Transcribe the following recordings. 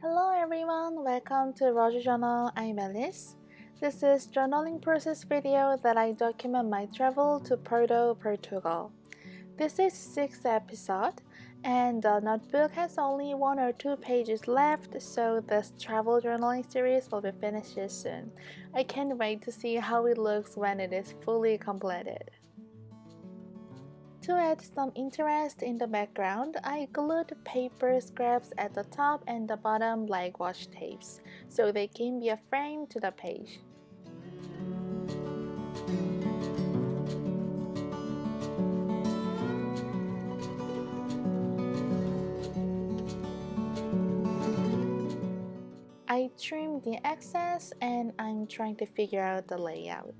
Hello everyone, welcome to Roger Journal. I'm Alice. This is journaling process video that I document my travel to Porto, Portugal. This is 6th episode and the notebook has only 1 or 2 pages left, so this travel journaling series will be finished soon. I can't wait to see how it looks when it is fully completed. To add some interest in the background, I glued paper scraps at the top and the bottom like washi tapes, so they can be a frame to the page. I trimmed the excess and I'm trying to figure out the layout.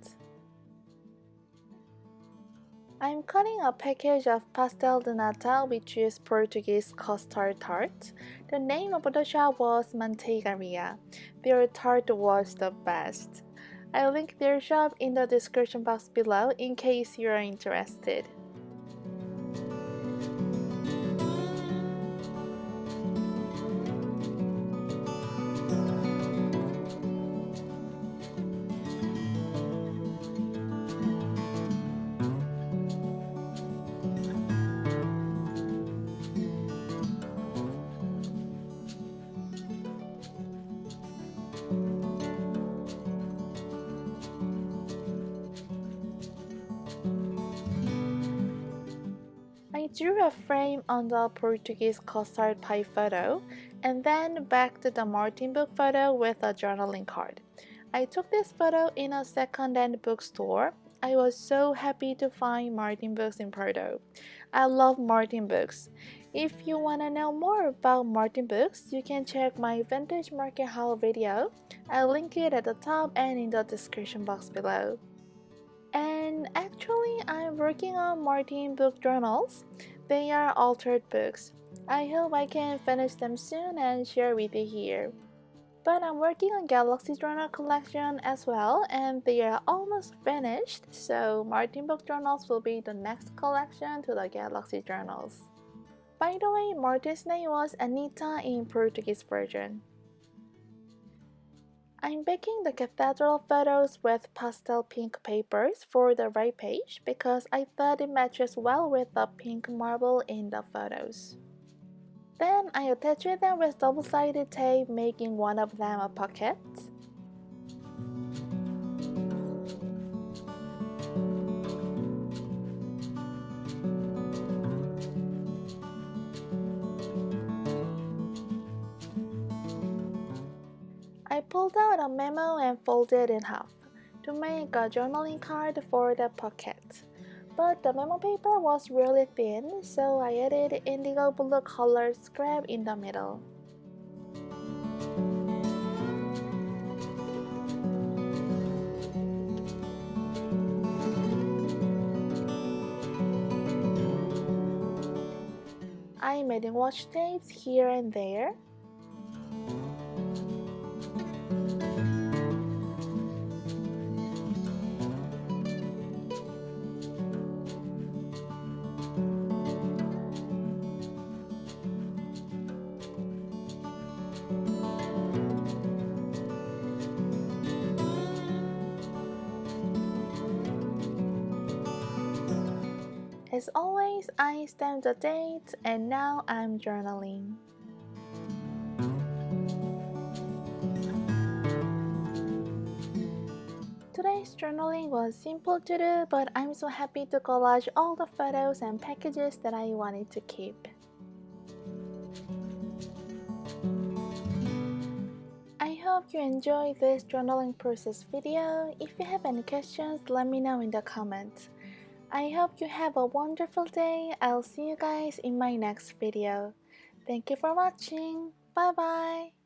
I'm cutting a package of pastel de nata, which is Portuguese custard tart. The name of the shop was Manteigaria. Their tart was the best. I'll link their shop in the description box below in case you are interested. I drew a frame on the Portuguese custard pie photo and then backed the Martin book photo with a journaling card. I took this photo in a second-hand bookstore. I was so happy to find Martin books in Porto. I love Martin books. If you want to know more about Martin books, you can check my vintage market haul video. I'll link it at the top and in the description box below. And actually, I'm working on Martin book journals. They are altered books. I hope I can finish them soon and share with you here. But I'm working on Galaxy Journal collection as well, and they are almost finished, so Martin book journals will be the next collection to the Galaxy journals. By the way, Martin's name was Anita in Portuguese version. I'm baking the cathedral photos with pastel pink papers for the right page because I thought it matches well with the pink marble in the photos. Then I attached them with double-sided tape, making one of them a pocket. I pulled out a memo and folded it in half to make a journaling card for the pocket. But the memo paper was really thin, so I added indigo blue colored scrap in the middle. I made washi tapes here and there. As always, I stamped the date and now I'm journaling. Today's journaling was simple to do, but I'm so happy to collage all the photos and packages that I wanted to keep. I hope you enjoyed this journaling process video. If you have any questions, let me know in the comments. I hope you have a wonderful day. I'll see you guys in my next video. Thank you for watching. Bye bye.